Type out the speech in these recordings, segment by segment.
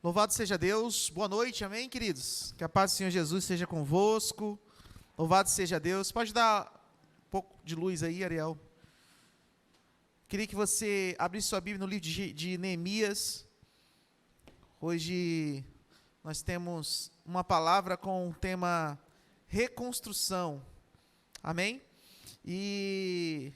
Louvado seja Deus, boa noite, amém, queridos? Que a paz do Senhor Jesus seja convosco, louvado seja Deus. Pode dar um pouco de luz aí, Ariel? Queria que você abrisse sua Bíblia no livro de Neemias. Hoje nós temos uma palavra com o tema reconstrução, amém? E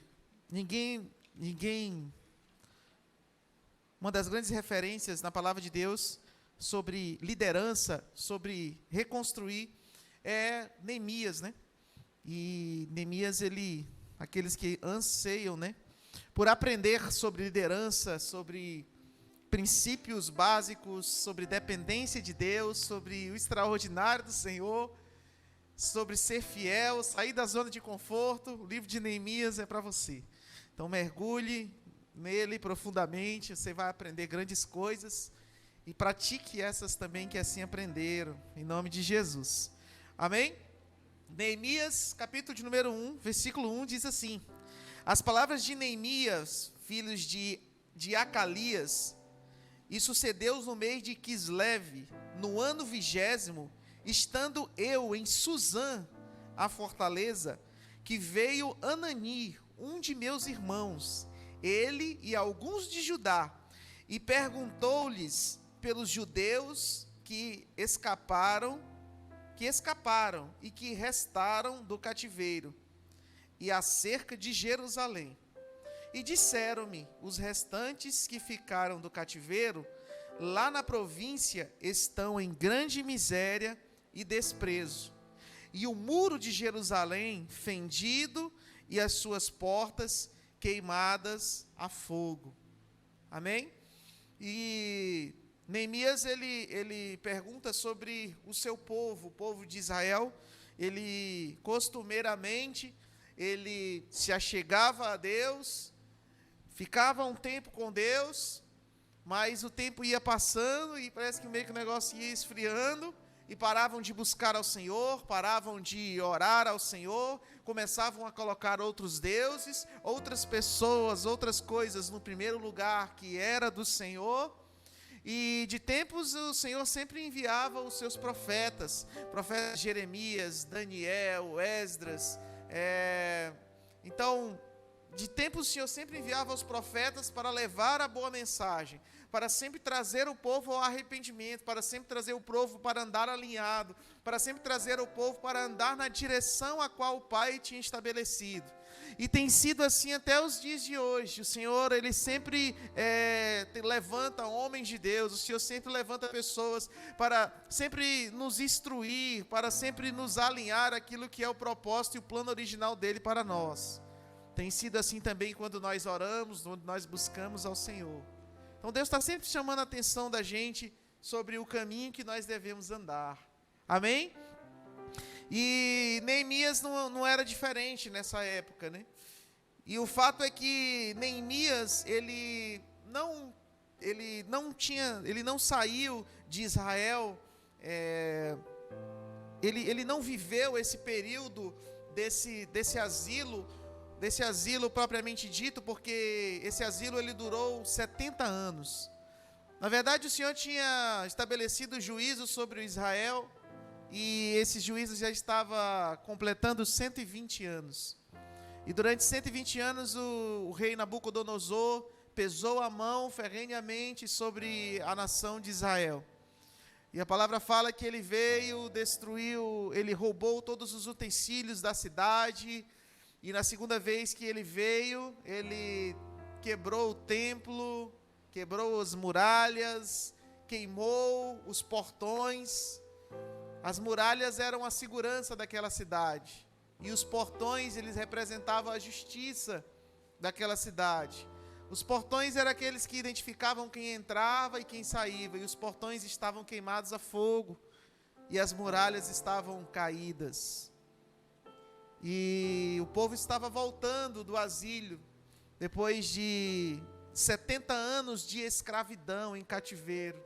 uma das grandes referências na palavra de Deus sobre liderança, sobre reconstruir, é Neemias, né? E Neemias, aqueles que anseiam, né, por aprender sobre liderança, sobre princípios básicos, sobre dependência de Deus, sobre o extraordinário do Senhor, sobre ser fiel, sair da zona de conforto, o livro de Neemias é para você. Então mergulhe nele profundamente, você vai aprender grandes coisas, e pratique essas também que assim aprenderam, em nome de Jesus. Amém? Neemias, capítulo de número 1, versículo 1, diz assim: as palavras de Neemias, filhos de Acalias, e sucedeu no mês de Quisleve, no ano 20º, estando eu em Suzã, a fortaleza, que veio Anani, um de meus irmãos, ele e alguns de Judá, e perguntou-lhes pelos judeus que escaparam e que restaram do cativeiro, e acerca de Jerusalém. E disseram-me: os restantes que ficaram do cativeiro, lá na província, estão em grande miséria e desprezo, e o muro de Jerusalém fendido, e as suas portas queimadas a fogo. Amém? E Neemias, ele pergunta sobre o seu povo, o povo de Israel. Ele, costumeiramente, ele se achegava a Deus, ficava um tempo com Deus, mas o tempo ia passando e parece que meio que o negócio ia esfriando, e paravam de buscar ao Senhor, paravam de orar ao Senhor, começavam a colocar outros deuses, outras pessoas, outras coisas no primeiro lugar que era do Senhor. E de tempos o Senhor sempre enviava os seus profetas Jeremias, Daniel, Esdras. Então, de tempos o Senhor sempre enviava os profetas para levar a boa mensagem, para sempre trazer o povo ao arrependimento, para sempre trazer o povo para andar alinhado, para sempre trazer o povo para andar na direção a qual o Pai tinha estabelecido. E tem sido assim até os dias de hoje. O Senhor, Ele sempre levanta homens de Deus, o Senhor sempre levanta pessoas para sempre nos instruir, para sempre nos alinhar àquilo que é o propósito e o plano original dEle para nós. Tem sido assim também quando nós oramos, quando nós buscamos ao Senhor. Então Deus está sempre chamando a atenção da gente sobre o caminho que nós devemos andar. Amém? E Neemias não era diferente nessa época, né? E o fato é que Neemias, ele não saiu de Israel, ele não viveu esse período desse asilo propriamente dito, porque esse asilo ele durou 70 anos. Na verdade, o Senhor tinha estabelecido juízo sobre Israel, e esse juízo já estava completando 120 anos. E durante 120 anos o rei Nabucodonosor pesou a mão ferrenhamente sobre a nação de Israel. E a palavra fala que ele veio, destruiu, ele roubou todos os utensílios da cidade. E na segunda vez que ele veio, ele quebrou o templo, quebrou as muralhas, queimou os portões. As muralhas eram a segurança daquela cidade, e os portões, eles representavam a justiça daquela cidade. Os portões eram aqueles que identificavam quem entrava e quem saía, e os portões estavam queimados a fogo, e as muralhas estavam caídas. E o povo estava voltando do asilo, depois de 70 anos de escravidão em cativeiro.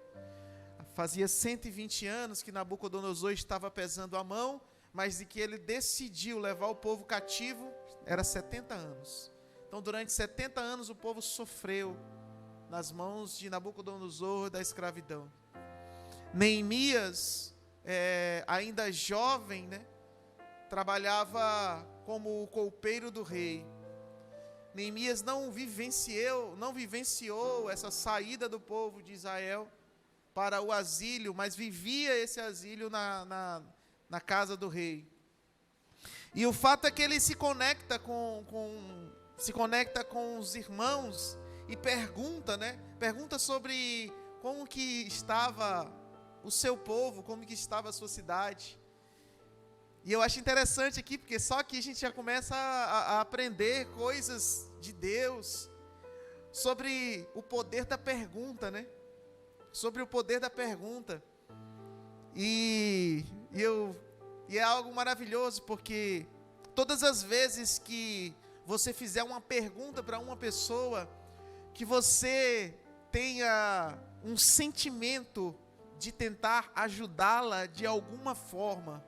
Fazia 120 anos que Nabucodonosor estava pesando a mão, mas de que ele decidiu levar o povo cativo, era 70 anos. Então, durante 70 anos, o povo sofreu nas mãos de Nabucodonosor da escravidão. Neemias, ainda jovem, né, trabalhava como o copeiro do rei. Neemias não vivenciou essa saída do povo de Israel para o asilo, mas vivia esse asilo na casa do rei. E o fato é que ele se conecta com os irmãos e pergunta, né? Pergunta sobre como que estava o seu povo, como que estava a sua cidade. E eu acho interessante aqui, porque só aqui a gente já começa a aprender coisas de Deus, sobre o poder da pergunta, né? Sobre o poder da pergunta. E é algo maravilhoso, porque todas as vezes que você fizer uma pergunta para uma pessoa, que você tenha um sentimento de tentar ajudá-la de alguma forma.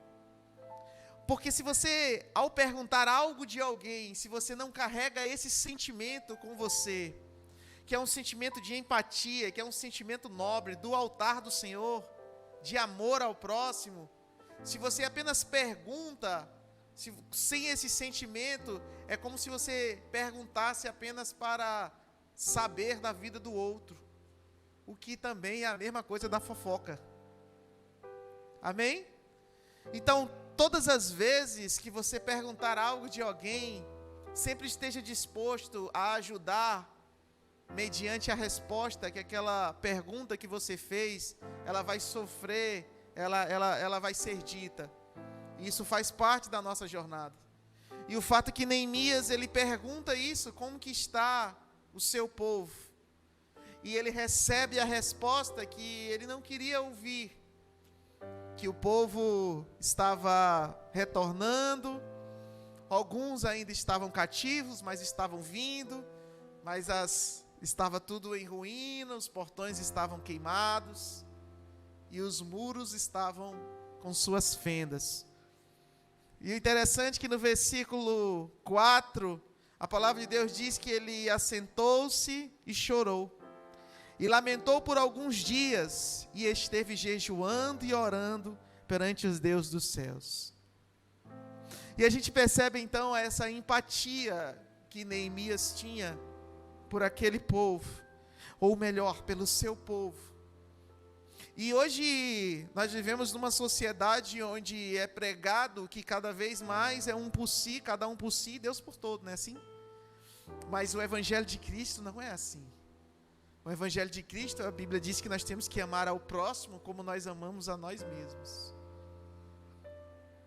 Porque se você, ao perguntar algo de alguém, se você não carrega esse sentimento com você, que é um sentimento de empatia, que é um sentimento nobre, do altar do Senhor, de amor ao próximo, se você apenas pergunta, sem esse sentimento, é como se você perguntasse apenas para saber da vida do outro, o que também é a mesma coisa da fofoca. Amém? Então, todas as vezes que você perguntar algo de alguém, sempre esteja disposto a ajudar, mediante a resposta que aquela pergunta que você fez, ela vai sofrer, ela vai ser dita. Isso faz parte da nossa jornada. E o fato é que Neemias, ele pergunta isso, como que está o seu povo? E ele recebe a resposta que ele não queria ouvir, que o povo estava retornando, alguns ainda estavam cativos, mas estavam vindo, mas estava tudo em ruína, os portões estavam queimados, e os muros estavam com suas fendas. E o interessante é que no versículo 4, a palavra de Deus diz que ele assentou-se e chorou, e lamentou por alguns dias, e esteve jejuando e orando perante os deuses dos céus. E a gente percebe então essa empatia que Neemias tinha por aquele povo, ou melhor, pelo seu povo. E hoje nós vivemos numa sociedade onde é pregado que cada vez mais é um por si, cada um por si, Deus por todo, não é assim? Mas o Evangelho de Cristo não é assim. O Evangelho de Cristo, a Bíblia diz que nós temos que amar ao próximo como nós amamos a nós mesmos.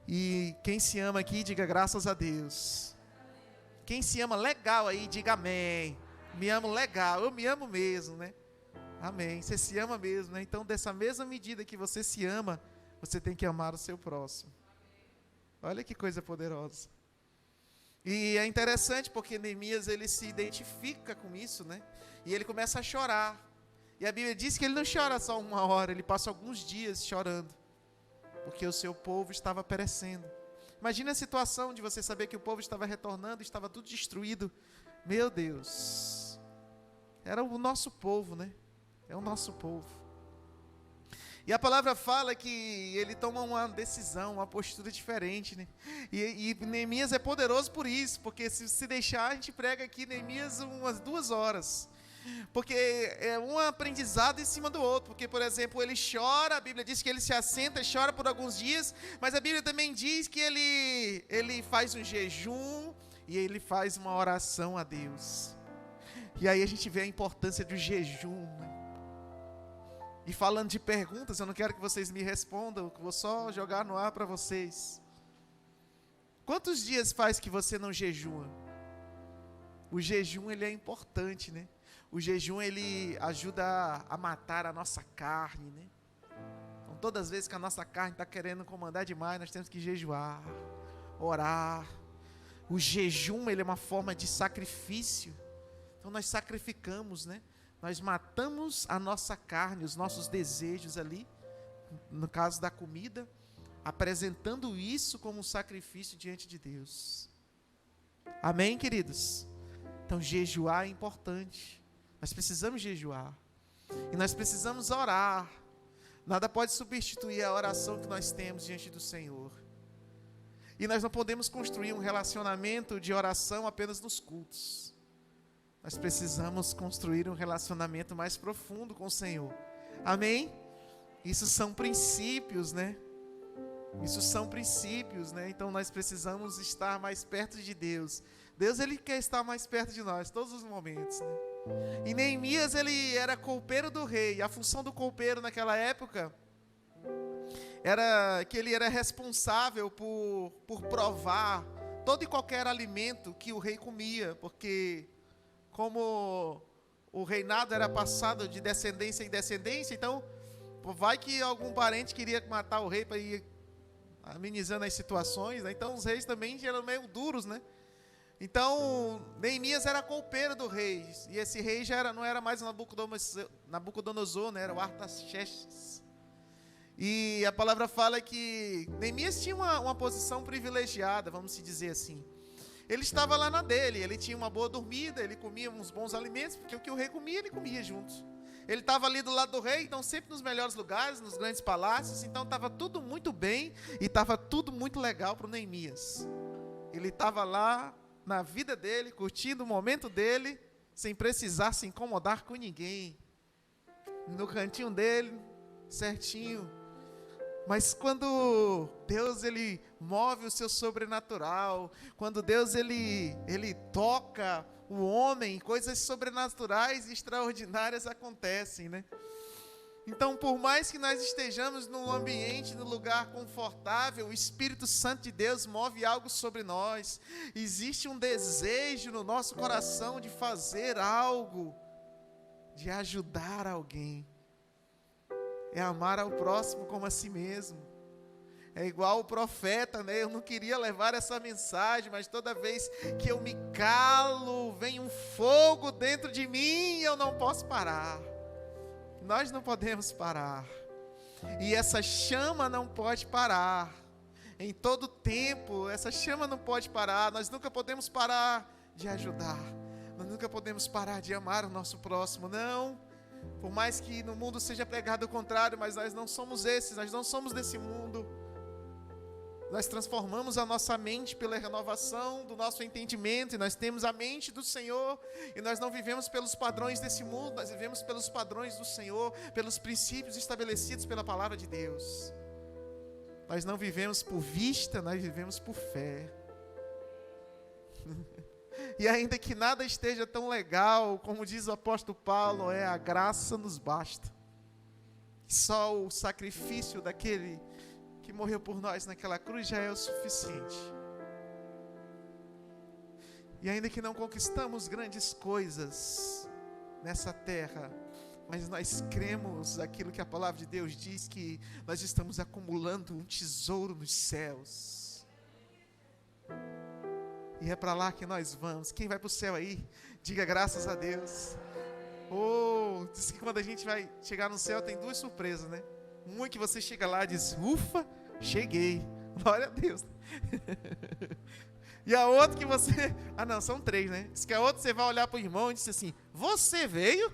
E quem se ama aqui, diga graças a Deus. Quem se ama legal aí, diga amém. Me amo legal, eu me amo mesmo, né? Amém, você se ama mesmo, né? Então, dessa mesma medida que você se ama, você tem que amar o seu próximo. Olha que coisa poderosa. E é interessante porque Neemias, ele se identifica com isso, né? E ele começa a chorar. E a Bíblia diz que ele não chora só uma hora, ele passa alguns dias chorando, porque o seu povo estava perecendo. Imagina a situação de você saber que o povo estava retornando, estava tudo destruído. Meu Deus, era o nosso povo, né? É o nosso povo. E a palavra fala que ele toma uma decisão, uma postura diferente, né? E Neemias é poderoso por isso, porque se deixar, a gente prega aqui Neemias umas 2 horas. Porque é um aprendizado em cima do outro. Porque, por exemplo, ele chora, a Bíblia diz que ele se assenta e chora por alguns dias, mas a Bíblia também diz que ele faz um jejum e ele faz uma oração a Deus. E aí a gente vê a importância do jejum, né? E falando de perguntas, eu não quero que vocês me respondam, eu vou só jogar no ar para vocês. Quantos dias faz que você não jejua? O jejum, ele é importante, né? O jejum, ele ajuda a matar a nossa carne, né? Então, todas as vezes que a nossa carne está querendo comandar demais, nós temos que jejuar, orar. O jejum, ele é uma forma de sacrifício. Então, nós sacrificamos, né? Nós matamos a nossa carne, os nossos desejos ali, no caso da comida, apresentando isso como um sacrifício diante de Deus. Amém, queridos? Então, jejuar é importante. Nós precisamos jejuar. E nós precisamos orar. Nada pode substituir a oração que nós temos diante do Senhor. E nós não podemos construir um relacionamento de oração apenas nos cultos. Nós precisamos construir um relacionamento mais profundo com o Senhor. Amém? Isso são princípios, né? Isso são princípios, né? Então nós precisamos estar mais perto de Deus. Deus, Ele quer estar mais perto de nós, todos os momentos, né? E Neemias, ele era copeiro do rei. A função do copeiro naquela época era que ele era responsável por provar todo e qualquer alimento que o rei comia, porque como o reinado era passado de descendência em descendência, então vai que algum parente queria matar o rei para ir amenizando as situações, né? Então os reis também eram meio duros, né? Então Neemias era copeiro do rei, e esse rei não era mais Nabucodonosor, né? Era o Artaxerxes. E a palavra fala que Neemias tinha uma posição privilegiada, vamos se dizer assim. Ele estava lá na dele, ele tinha uma boa dormida, ele comia uns bons alimentos, porque o que o rei comia, ele comia junto. Ele estava ali do lado do rei, então sempre nos melhores lugares, nos grandes palácios, então estava tudo muito bem e estava tudo muito legal para o Neemias. Ele estava lá na vida dele, curtindo o momento dele, sem precisar se incomodar com ninguém, no cantinho dele, certinho. Mas quando Deus, Ele move o seu sobrenatural, quando Deus, Ele toca o homem, coisas sobrenaturais e extraordinárias acontecem, né? Então, por mais que nós estejamos num ambiente, num lugar confortável, o Espírito Santo de Deus move algo sobre nós. Existe um desejo no nosso coração de fazer algo, de ajudar alguém. É amar ao próximo como a si mesmo. É igual o profeta, né? Eu não queria levar essa mensagem, mas toda vez que eu me calo, vem um fogo dentro de mim e eu não posso parar. Nós não podemos parar. E essa chama não pode parar. Em todo tempo, essa chama não pode parar. Nós nunca podemos parar de ajudar. Nós nunca podemos parar de amar o nosso próximo, não. Por mais que no mundo seja pregado o contrário, mas nós não somos esses, nós não somos desse mundo. Nós transformamos a nossa mente pela renovação do nosso entendimento, e nós temos a mente do Senhor, e nós não vivemos pelos padrões desse mundo, nós vivemos pelos padrões do Senhor, pelos princípios estabelecidos pela palavra de Deus. Nós não vivemos por vista, nós vivemos por fé. E ainda que nada esteja tão legal, como diz o apóstolo Paulo, a graça nos basta. Só o sacrifício daquele que morreu por nós naquela cruz já é o suficiente. E ainda que não conquistamos grandes coisas nessa terra, mas nós cremos aquilo que a palavra de Deus diz, que nós estamos acumulando um tesouro nos céus. E é para lá que nós vamos. Quem vai para o céu aí, diga graças a Deus. Diz que quando a gente vai chegar no céu tem duas surpresas, né? Uma que você chega lá e diz, ufa, cheguei, glória a Deus. E a outra que você, são três, né? Diz que a outra você vai olhar para o irmão e diz assim, você veio?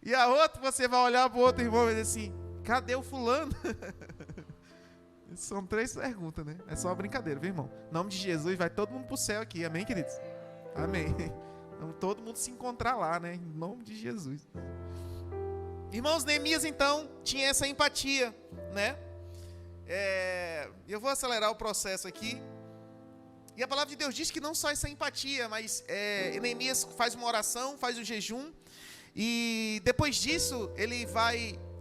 E a outra você vai olhar para o outro irmão e diz assim, cadê o fulano? São três perguntas, né? É só uma brincadeira, viu, irmão? Em nome de Jesus, vai todo mundo pro céu aqui, amém, queridos? Amém. Vamos todo mundo se encontrar lá, né? Em nome de Jesus. Irmãos, Neemias, então, tinha essa empatia, né? Eu vou acelerar o processo aqui. E a palavra de Deus diz que não só essa empatia, mas Neemias faz uma oração, faz o jejum, e depois disso, ele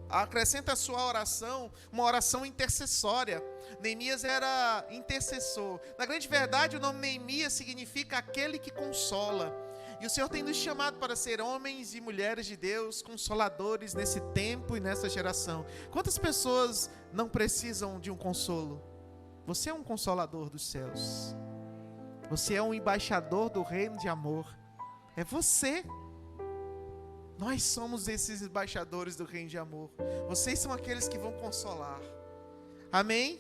acrescenta a sua oração, uma oração intercessória. Neemias era intercessor. Na grande verdade, o nome Neemias significa aquele que consola. E o Senhor tem nos chamado para ser homens e mulheres de Deus, consoladores nesse tempo e nessa geração. Quantas pessoas não precisam de um consolo? Você é um consolador dos céus. Você é um embaixador do reino de amor. É você. Nós somos esses embaixadores do reino de amor. Vocês são aqueles que vão consolar. Amém?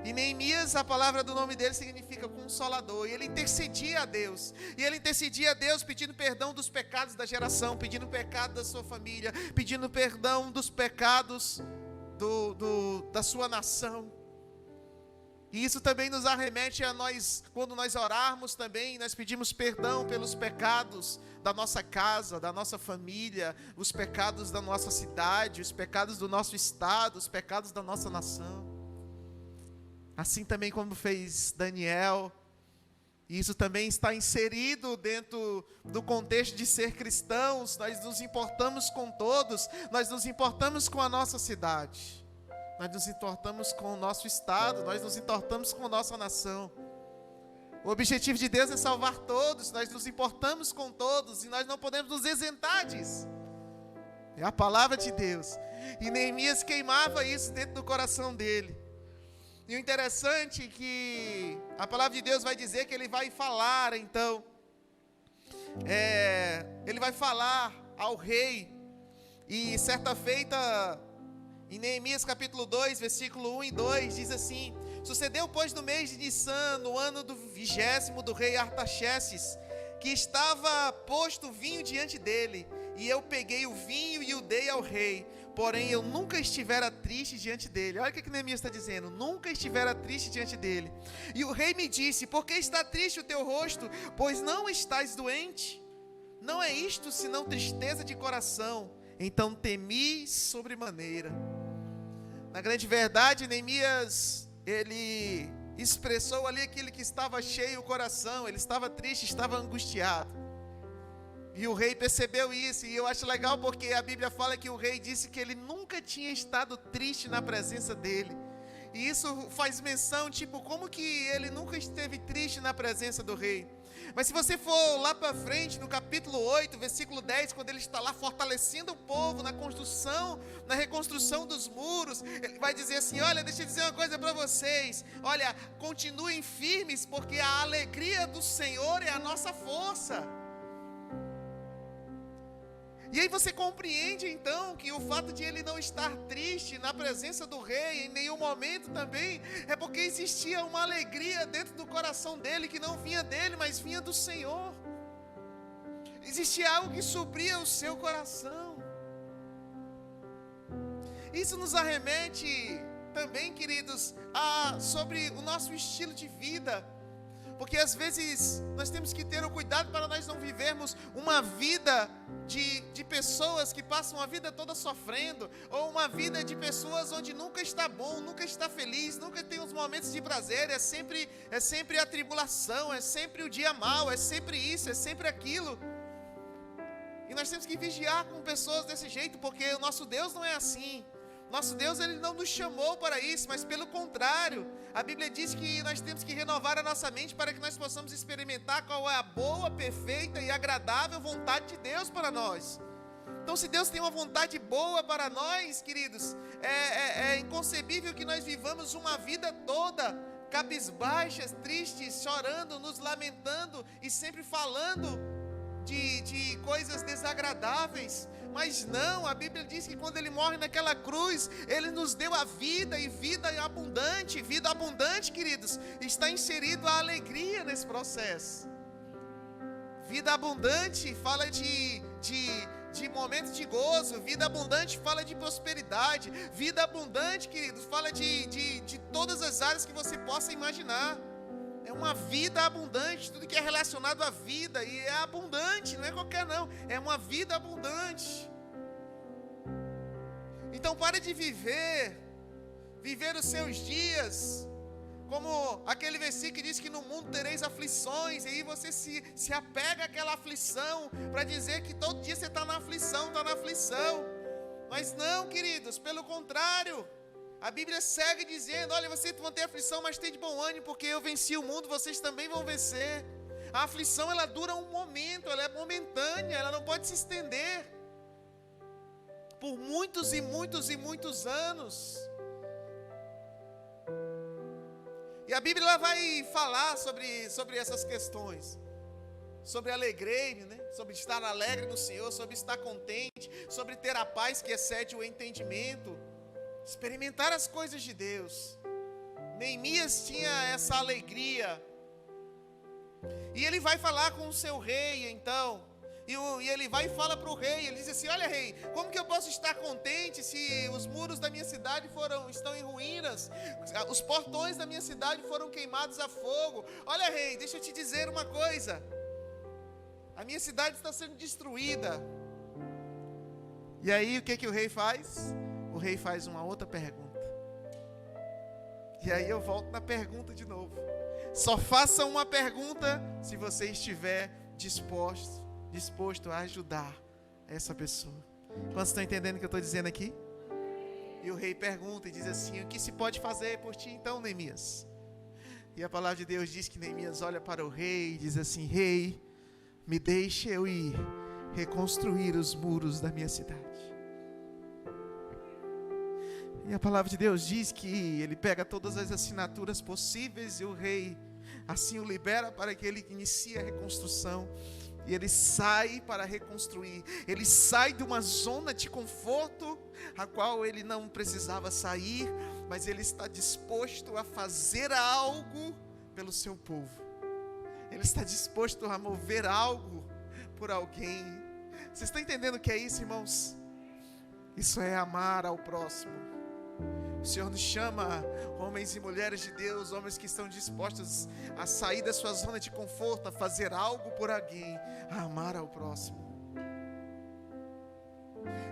E Neemias, a palavra do nome dele significa consolador. E ele intercedia a Deus. E ele intercedia a Deus pedindo perdão dos pecados da geração, pedindo pecado da sua família, pedindo perdão dos pecados da sua nação. E isso também nos arremete a nós, quando nós orarmos também, nós pedimos perdão pelos pecados da nossa casa, da nossa família, os pecados da nossa cidade, os pecados do nosso estado, os pecados da nossa nação. Assim também como fez Daniel, e isso também está inserido dentro do contexto de ser cristãos. Nós nos importamos com todos, nós nos importamos com a nossa cidade, nós nos importamos com o nosso estado, nós nos importamos com a nossa nação. O objetivo de Deus é salvar todos, nós nos importamos com todos e nós não podemos nos isentar disso. É a palavra de Deus. E Neemias queimava isso dentro do coração dele. E o interessante é que a palavra de Deus vai dizer que ele vai falar, então, ele vai falar ao rei. E certa feita, em Neemias capítulo 2, versículo 1 e 2, diz assim: sucedeu, pois, no mês de Nissan, no ano do 20º do rei Artaxerxes, que estava posto vinho diante dele, e eu peguei o vinho e o dei ao rei. Porém, eu nunca estivera triste diante dele. Olha o que Neemias está dizendo. Nunca estivera triste diante dele. E o rei me disse: por que está triste o teu rosto? Pois não estás doente. Não é isto senão tristeza de coração. Então temi sobremaneira. Na grande verdade, Neemias, ele expressou ali aquilo que estava cheio o coração. Ele estava triste, estava angustiado. E o rei percebeu isso, e eu acho legal porque a Bíblia fala que o rei disse que ele nunca tinha estado triste na presença dele. E isso faz menção, tipo, como que ele nunca esteve triste na presença do rei. Mas se você for lá para frente, no capítulo 8, versículo 10, quando ele está lá fortalecendo o povo na construção, na reconstrução dos muros, ele vai dizer assim: olha, deixa eu dizer uma coisa para vocês, olha, continuem firmes, porque a alegria do Senhor é a nossa força. E aí você compreende então que o fato de ele não estar triste na presença do rei em nenhum momento também é porque existia uma alegria dentro do coração dele que não vinha dele, mas vinha do Senhor. Existia algo que supria o seu coração. Isso nos arremete também, queridos, sobre o nosso estilo de vida. Porque às vezes nós temos que ter o cuidado para nós não vivermos uma vida de pessoas que passam a vida toda sofrendo, ou uma vida de pessoas onde nunca está bom, nunca está feliz, nunca tem os momentos de prazer, é sempre a tribulação, é sempre o dia mau, é sempre isso, é sempre aquilo. E nós temos que vigiar com pessoas desse jeito, porque o nosso Deus não é assim. Nosso Deus, ele não nos chamou para isso, mas pelo contrário, a Bíblia diz que nós temos que renovar a nossa mente para que nós possamos experimentar qual é a boa, perfeita e agradável vontade de Deus para nós. Então, se Deus tem uma vontade boa para nós, queridos, é inconcebível que nós vivamos uma vida toda cabisbaixas, tristes, chorando, nos lamentando e sempre falando de coisas desagradáveis. Mas não, a Bíblia diz que quando ele morre naquela cruz, ele nos deu a vida, e vida abundante. Vida abundante, queridos, está inserido a alegria nesse processo. Vida abundante fala de momentos de gozo. Vida abundante fala de prosperidade. Vida abundante, queridos, fala de todas as áreas que você possa imaginar. É uma vida abundante, tudo que é relacionado à vida, e é abundante, não é qualquer não, é uma vida abundante. Então pare de viver os seus dias, como aquele versículo que diz que no mundo tereis aflições, e aí você se apega àquela aflição, para dizer que todo dia você está na aflição, mas não, queridos, pelo contrário. A Bíblia segue dizendo: olha, vocês vão ter aflição, mas tem de bom ânimo, porque eu venci o mundo, vocês também vão vencer. A aflição, ela dura um momento, ela é momentânea, ela não pode se estender por muitos e muitos e muitos anos. E a Bíblia ela vai falar sobre essas questões, sobre alegria, né? Sobre estar alegre no Senhor, sobre estar contente, sobre ter a paz que excede o entendimento, experimentar as coisas de Deus. Neemias tinha essa alegria. E ele vai falar com o seu rei, então. E ele vai e fala para o rei, ele diz assim: olha, rei, como que eu posso estar contente se os muros da minha cidade estão em ruínas, os portões da minha cidade foram queimados a fogo? Olha, rei, deixa eu te dizer uma coisa, a minha cidade está sendo destruída. E aí o que o rei faz? O rei faz uma outra pergunta. E aí eu volto na pergunta de novo. Só faça uma pergunta se você estiver disposto a ajudar essa pessoa. Quantos estão entendendo o que eu estou dizendo aqui? E o rei pergunta e diz assim: o que se pode fazer por ti então, Neemias? E a palavra de Deus diz que Neemias olha para o rei e diz assim: rei, me deixe eu ir reconstruir os muros da minha cidade. E a palavra de Deus diz que ele pega todas as assinaturas possíveis e o rei assim o libera para que ele inicie a reconstrução. E ele sai para reconstruir. Ele sai de uma zona de conforto, a qual ele não precisava sair, mas ele está disposto a fazer algo pelo seu povo. Ele está disposto a mover algo por alguém. Vocês estão entendendo o que é isso, irmãos? Isso é amar ao próximo. O Senhor nos chama, homens e mulheres de Deus, homens que estão dispostos a sair da sua zona de conforto, a fazer algo por alguém, a amar ao próximo.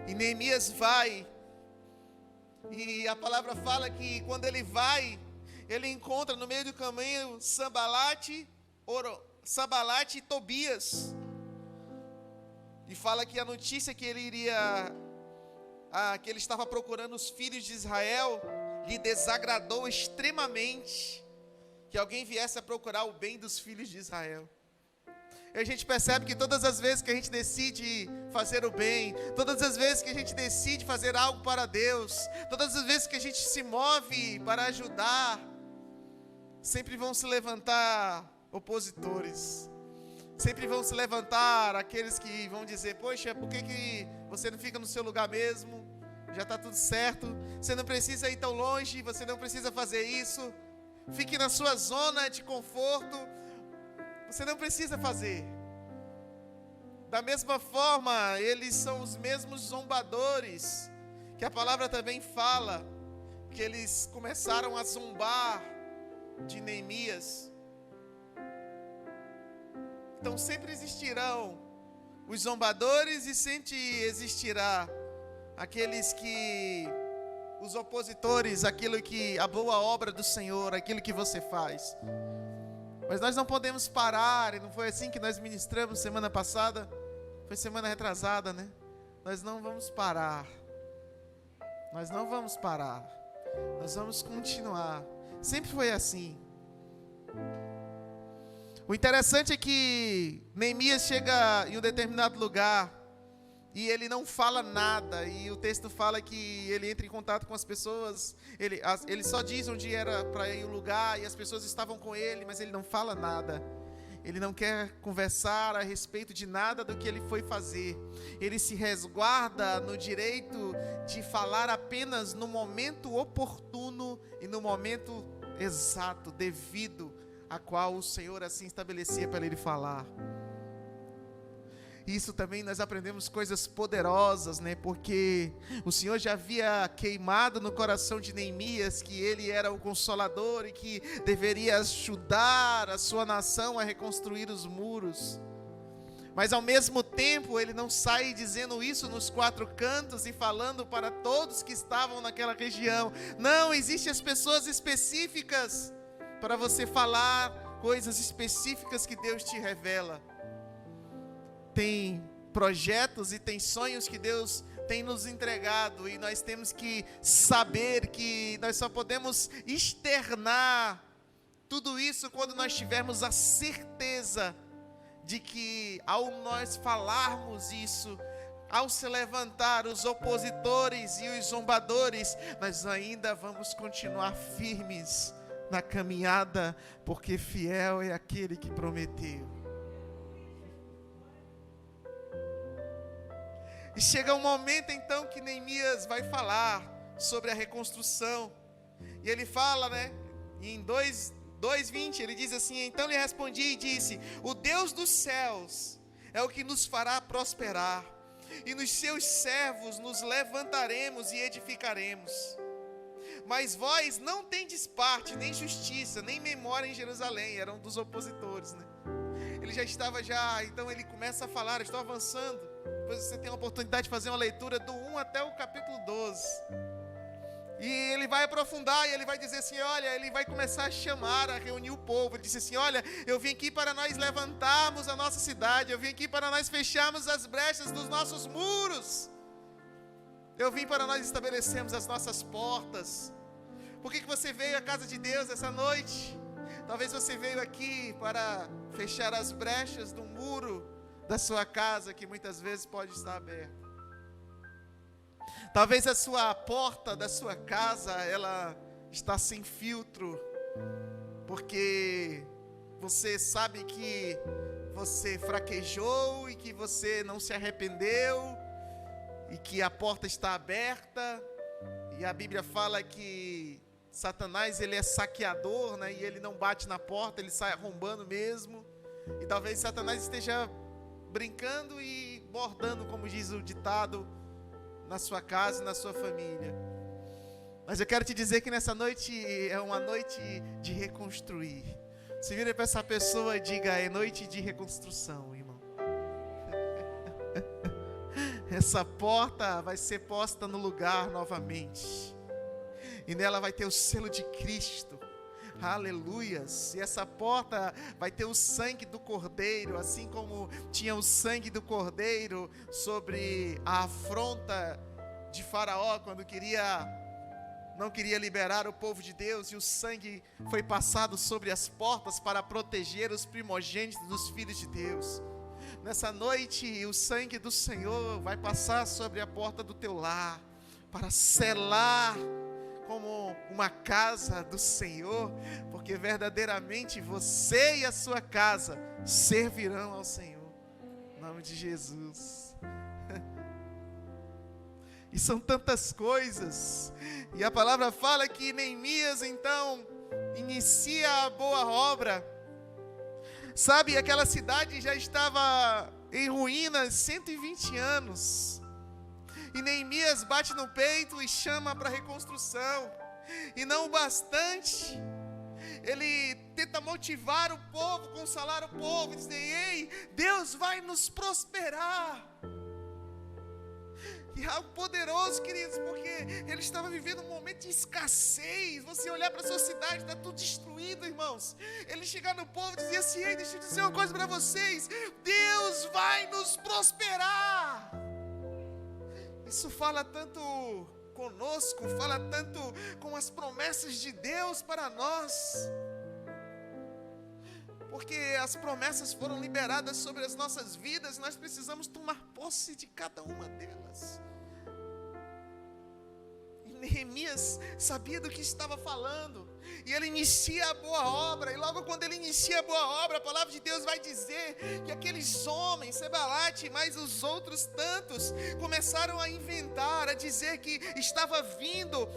E Neemias vai, e a palavra fala que quando ele vai, ele encontra no meio do caminho Sanbalate e Tobias. E fala que a notícia que ele que ele estava procurando os filhos de Israel, lhe desagradou extremamente que alguém viesse a procurar o bem dos filhos de Israel. E a gente percebe que todas as vezes que a gente decide fazer o bem, todas as vezes que a gente decide fazer algo para Deus, todas as vezes que a gente se move para ajudar, sempre vão se levantar opositores. Sempre vão se levantar aqueles que vão dizer: poxa, por que você não fica no seu lugar mesmo? Já está tudo certo, você não precisa ir tão longe, você não precisa fazer isso. Fique na sua zona de conforto, você não precisa fazer. Da mesma forma, eles são os mesmos zombadores, que a palavra também fala, que eles começaram a zombar de Neemias. Então sempre existirão os zombadores e sempre existirá aqueles que, os opositores, a boa obra do Senhor, aquilo que você faz. Mas nós não podemos parar, e não foi assim que nós ministramos semana passada, foi semana retrasada, né? Nós não vamos parar, nós vamos continuar, sempre foi assim. O interessante é que Neemias chega em um determinado lugar e ele não fala nada, e o texto fala que ele entra em contato com as pessoas, ele só diz onde era para ir o lugar, e as pessoas estavam com ele, mas ele não fala nada. Ele não quer conversar a respeito de nada do que ele foi fazer. Ele se resguarda no direito de falar apenas no momento oportuno e no momento exato, devido, a qual o Senhor assim estabelecia para ele falar. Isso também nós aprendemos coisas poderosas, né? Porque o Senhor já havia queimado no coração de Neemias que ele era o consolador e que deveria ajudar a sua nação a reconstruir os muros. Mas ao mesmo tempo ele não sai dizendo isso nos quatro cantos e falando para todos que estavam naquela região. Não, existem as pessoas específicas para você falar coisas específicas que Deus te revela. Tem projetos e tem sonhos que Deus tem nos entregado, e nós temos que saber que nós só podemos externar tudo isso quando nós tivermos a certeza de que, ao nós falarmos isso, ao se levantar os opositores e os zombadores, nós ainda vamos continuar firmes na caminhada, porque fiel é aquele que prometeu. E chega um momento então que Neemias vai falar sobre a reconstrução. E ele fala, né? E em 2:20 ele diz assim: então lhe respondi e disse: o Deus dos céus é o que nos fará prosperar, e nos seus servos nos levantaremos e edificaremos. Mas vós não tendes parte, nem justiça, nem memória em Jerusalém. Era um dos opositores, né? Ele já estava então ele começa a falar, eu estou avançando. Depois você tem a oportunidade de fazer uma leitura do 1 até o capítulo 12. E ele vai aprofundar, e ele vai dizer assim, olha, ele vai começar a chamar, a reunir o povo. Ele disse assim, olha, eu vim aqui para nós levantarmos a nossa cidade, eu vim aqui para nós fecharmos as brechas dos nossos muros. Eu vim para nós estabelecermos as nossas portas. Por que você veio à casa de Deus essa noite? Talvez você veio aqui para fechar as brechas do muro da sua casa, que muitas vezes pode estar aberta. Talvez a sua porta da sua casa, ela está sem filtro, porque você sabe que você fraquejou e que você não se arrependeu, e que a porta está aberta. E a Bíblia fala que Satanás, ele é saqueador, né? E ele não bate na porta, ele sai arrombando mesmo. E talvez Satanás esteja brincando e bordando, como diz o ditado, na sua casa e na sua família. Mas eu quero te dizer que nessa noite é uma noite de reconstruir. Se vira para essa pessoa e diga, é noite de reconstrução, irmão. Essa porta vai ser posta no lugar novamente. E nela vai ter o selo de Cristo. Aleluias. E essa porta vai ter o sangue do Cordeiro, assim como tinha o sangue do Cordeiro sobre a afronta de Faraó, quando não queria liberar o povo de Deus, e o sangue foi passado sobre as portas para proteger os primogênitos dos filhos de Deus. Nessa noite, o sangue do Senhor vai passar sobre a porta do teu lar, para selar como uma casa do Senhor, porque verdadeiramente você e a sua casa servirão ao Senhor, em nome de Jesus. E são tantas coisas, e a palavra fala que Neemias então inicia a boa obra. Sabe, aquela cidade já estava em ruínas 120 anos. E Neemias bate no peito e chama para reconstrução. E não o bastante, ele tenta motivar o povo, consolar o povo, e dizer, ei, Deus vai nos prosperar. E algo poderoso, queridos, porque ele estava vivendo um momento de escassez. Você olhar para a sua cidade, está tudo destruído, irmãos. Ele chegar no povo e dizia assim, ei, deixa eu dizer uma coisa para vocês, Deus vai nos prosperar. Isso fala tanto conosco, fala tanto com as promessas de Deus para nós. Porque as promessas foram liberadas sobre as nossas vidas, nós precisamos tomar posse de cada uma delas. E Neemias sabia do que estava falando, e ele inicia a boa obra, e logo quando ele inicia a boa obra, a palavra de Deus vai dizer que aqueles homens, Sebalate, mais os outros tantos, começaram a inventar, a dizer que estava vindo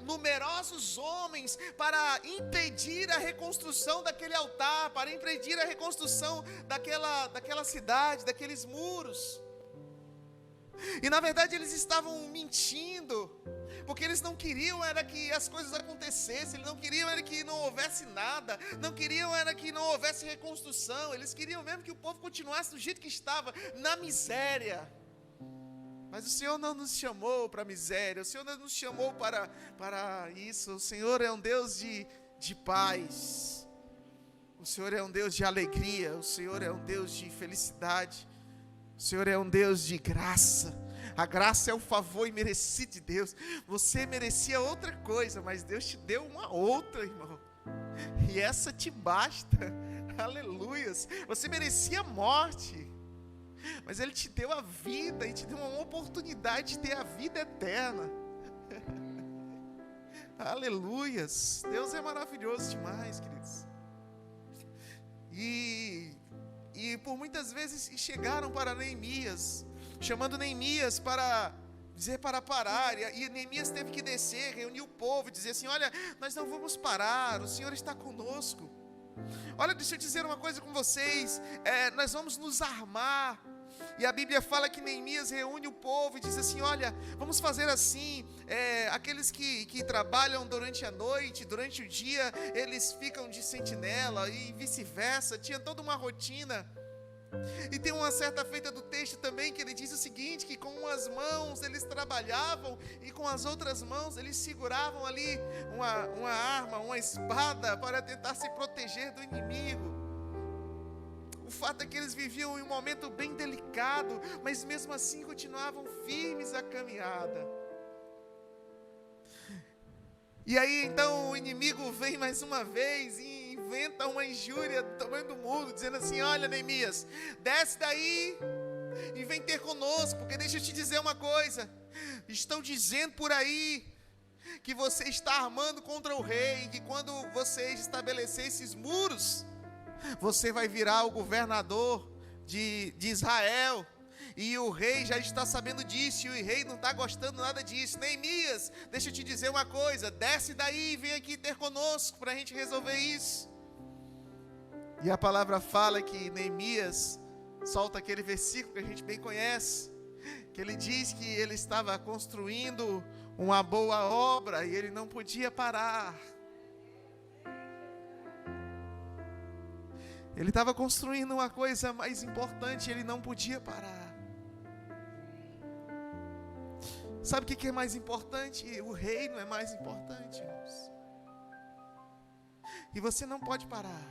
numerosos homens para impedir a reconstrução daquele altar, para impedir a reconstrução daquela cidade, daqueles muros. E na verdade eles estavam mentindo, porque eles não queriam era que as coisas acontecessem, eles não queriam era que não houvesse nada, não queriam era que não houvesse reconstrução, eles queriam mesmo que o povo continuasse do jeito que estava, na miséria. Mas o Senhor não nos chamou para a miséria, o Senhor não nos chamou para isso. O Senhor é um Deus de paz, o Senhor é um Deus de alegria, o Senhor é um Deus de felicidade, o Senhor é um Deus de graça. A graça é o favor imerecido de Deus. Você merecia outra coisa, mas Deus te deu uma outra, irmão. E essa te basta. Aleluias. Você merecia morte, mas Ele te deu a vida e te deu uma oportunidade de ter a vida eterna. Aleluias. Deus é maravilhoso demais, queridos. E por muitas vezes chegaram para Neemias, chamando Neemias para dizer para parar, e Neemias teve que descer, reunir o povo e dizer assim: olha, nós não vamos parar, o Senhor está conosco. Olha, deixa eu dizer uma coisa com vocês, nós vamos nos armar. E a Bíblia fala que Neemias reúne o povo e diz assim: olha, vamos fazer assim, aqueles que trabalham durante a noite, durante o dia, eles ficam de sentinela e vice-versa, tinha toda uma rotina. E tem uma certa feita do texto também que ele diz o seguinte, que com umas mãos eles trabalhavam e com as outras mãos eles seguravam ali uma arma, uma espada para tentar se proteger do inimigo. O fato é que eles viviam em um momento bem delicado, mas mesmo assim continuavam firmes a caminhada. E aí então o inimigo vem mais uma vez e inventa uma injúria do tamanho do mundo, dizendo assim: olha, Neemias, desce daí e vem ter conosco, porque deixa eu te dizer uma coisa, estão dizendo por aí que você está armando contra o rei, que quando você estabelecer esses muros, você vai virar o governador de Israel, e o rei já está sabendo disso, e o rei não está gostando nada disso. Neemias, deixa eu te dizer uma coisa, desce daí e vem aqui ter conosco para a gente resolver isso. E a palavra fala que Neemias solta aquele versículo que a gente bem conhece, que ele diz que ele estava construindo uma boa obra e ele não podia parar. Ele estava construindo uma coisa mais importante, ele não podia parar. Sabe o que é mais importante? O reino é mais importante, irmãos. E você não pode parar.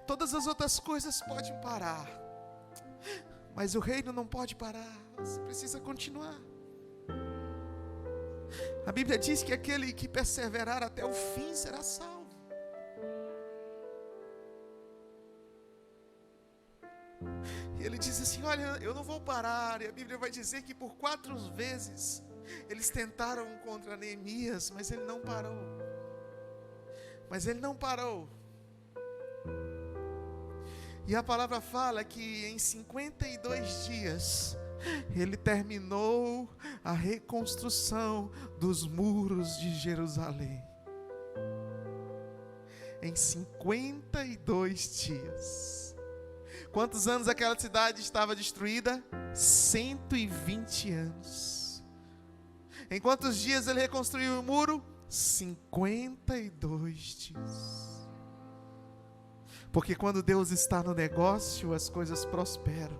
Todas as outras coisas podem parar, mas o reino não pode parar. Você precisa continuar. A Bíblia diz que aquele que perseverar até o fim será salvo. E ele diz assim: olha, eu não vou parar. E a Bíblia vai dizer que por 4 vezes eles tentaram contra Neemias, mas ele não parou. Mas ele não parou. E a palavra fala que em 52 dias ele terminou a reconstrução dos muros de Jerusalém. Em 52 dias. Quantos anos aquela cidade estava destruída? 120 anos. Em quantos dias ele reconstruiu o muro? 52 dias. Porque quando Deus está no negócio, as coisas prosperam.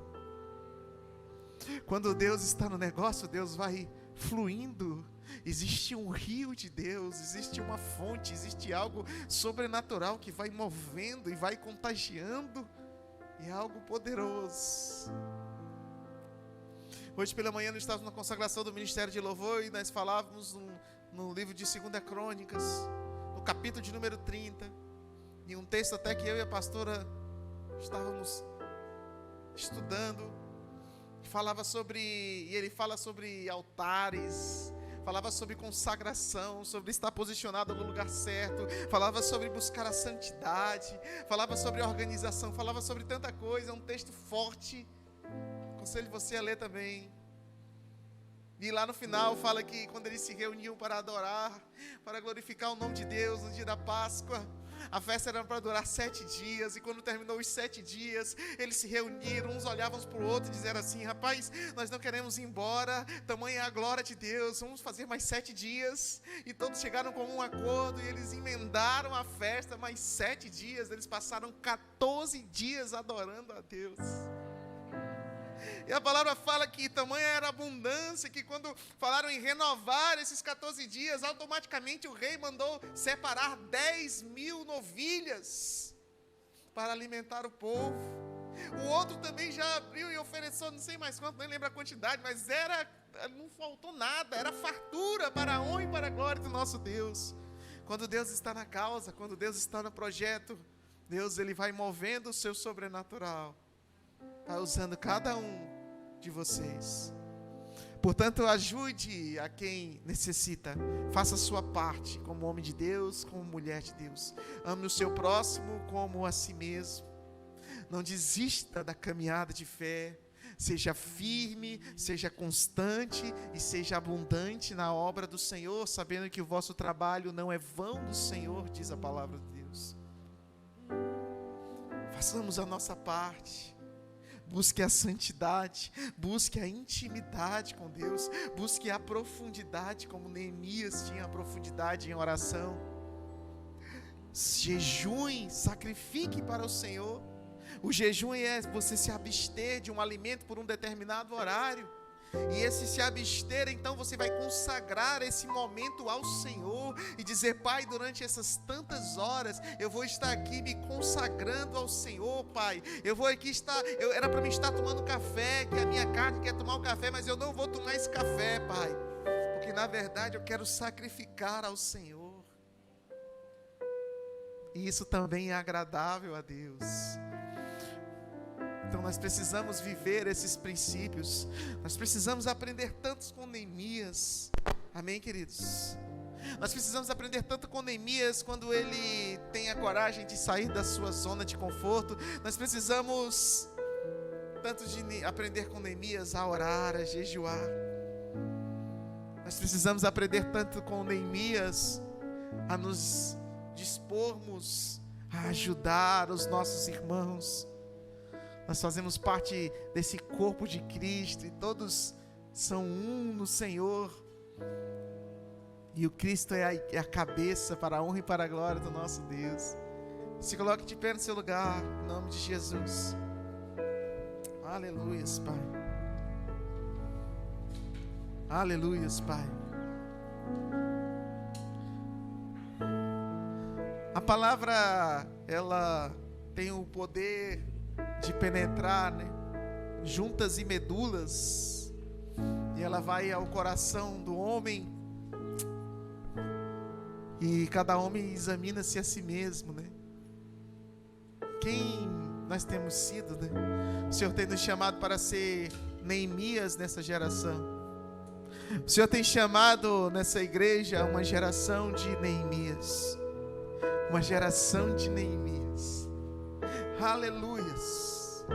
Quando Deus está no negócio, Deus vai fluindo. Existe um rio de Deus, existe uma fonte, existe algo sobrenatural que vai movendo e vai contagiando. E é algo poderoso. Hoje pela manhã nós estávamos na consagração do Ministério de Louvor e nós falávamos no livro de 2 Crônicas, no capítulo de número 30. E um texto até que eu e a pastora estávamos estudando, e ele fala sobre altares, falava sobre consagração, sobre estar posicionado no lugar certo, falava sobre buscar a santidade, falava sobre organização, falava sobre tanta coisa. É um texto forte, aconselho você a ler também. E lá no final fala que quando eles se reuniam para adorar, para glorificar o nome de Deus no dia da Páscoa, a festa era para durar 7 dias, e quando terminou os 7 dias, eles se reuniram, uns olhavam para o outro e disseram assim: rapaz, nós não queremos ir embora, tamanha é a glória de Deus, vamos fazer mais 7 dias, e todos chegaram com um acordo, e eles emendaram a festa, mais 7 dias, eles passaram 14 dias adorando a Deus. E a palavra fala que tamanha era a abundância, que quando falaram em renovar esses 14 dias, automaticamente o rei mandou separar 10.000 novilhas para alimentar o povo. O outro também já abriu e ofereceu, não sei mais quanto, nem lembro a quantidade, mas não faltou nada, era fartura para a honra e para a glória do nosso Deus. Quando Deus está na causa, quando Deus está no projeto, Deus ele vai movendo o seu sobrenatural, vai usando cada um de vocês. Portanto, ajude a quem necessita, faça a sua parte como homem de Deus, como mulher de Deus. Ame o seu próximo como a si mesmo. Não desista da caminhada de fé, Seja firme, seja constante e seja abundante na obra do Senhor, sabendo que o vosso trabalho não é vão do Senhor, diz a palavra de Deus. Façamos a nossa parte. Busque a santidade, busque a intimidade com Deus, busque a profundidade, como Neemias tinha a profundidade em oração. Jejue, sacrifique para o Senhor. O jejum é você se abster de um alimento por um determinado horário. E esse se abster, então você vai consagrar esse momento ao Senhor e dizer: Pai, durante essas tantas horas eu vou estar aqui me consagrando ao Senhor, Pai. Eu vou aqui estar, era para mim estar tomando café, que a minha carne quer tomar o café, mas eu não vou tomar esse café, Pai, porque na verdade eu quero sacrificar ao Senhor. E isso também é agradável a Deus. Então nós precisamos viver esses princípios. Nós precisamos aprender tantos com Neemias. Amém, queridos? Nós precisamos aprender tanto com Neemias quando ele tem a coragem de sair da sua zona de conforto. Nós precisamos tanto de aprender com Neemias a orar, a jejuar. Nós precisamos aprender tanto com Neemias a nos dispormos a ajudar os nossos irmãos. Nós fazemos parte desse corpo de Cristo e todos são um no Senhor. E o Cristo é a cabeça para a honra e para a glória do nosso Deus. Se coloque de pé no seu lugar, em nome de Jesus. Aleluias, Pai. Aleluias, Pai. A palavra, ela tem o poder de penetrar, né, juntas e medulas, e ela vai ao coração do homem, e cada homem examina-se a si mesmo, né? Quem nós temos sido, né? O Senhor tem nos chamado para ser Neemias nessa geração. O Senhor tem chamado nessa igreja uma geração de Neemias, uma geração de Neemias. Aleluias.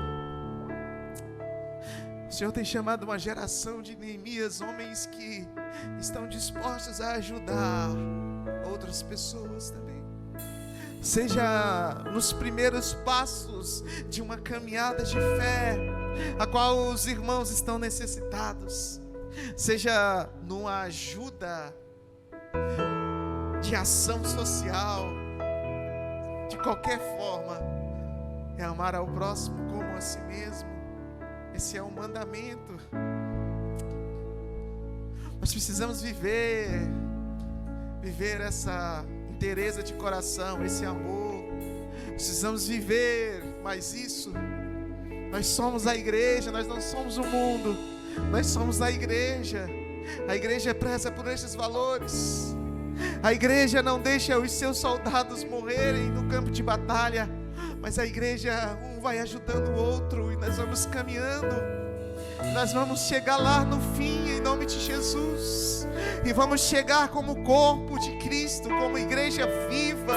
O Senhor tem chamado uma geração de Neemias, homens que estão dispostos a ajudar outras pessoas também. Seja nos primeiros passos de uma caminhada de fé, a qual os irmãos estão necessitados. Seja numa ajuda de ação social. De qualquer forma, é amar ao próximo como a si mesmo. Esse é um mandamento. Nós precisamos viver essa inteireza de coração, esse amor. Precisamos viver mais isso. Nós somos a igreja, nós não somos o mundo. Nós somos a igreja. A igreja preza por esses valores. A igreja não deixa os seus soldados morrerem no campo de batalha, mas a igreja, um vai ajudando o outro, e nós vamos caminhando. Nós vamos chegar lá no fim, em nome de Jesus, e vamos chegar como corpo de Cristo, como igreja viva,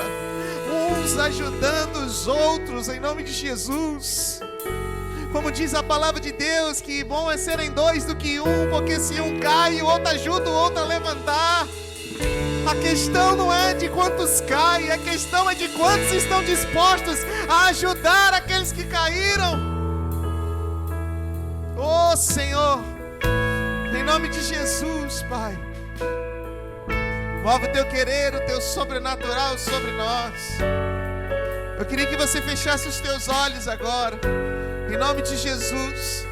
uns ajudando os outros, em nome de Jesus. Como diz a palavra de Deus, que bom é serem dois do que um, porque se um cai, o outro ajuda o outro a levantar. A questão não é de quantos caem, a questão é de quantos estão dispostos a ajudar aqueles que caíram. Oh Senhor, em nome de Jesus, Pai, move o teu querer, o teu sobrenatural sobre nós. Eu queria que você fechasse os teus olhos agora, em nome de Jesus.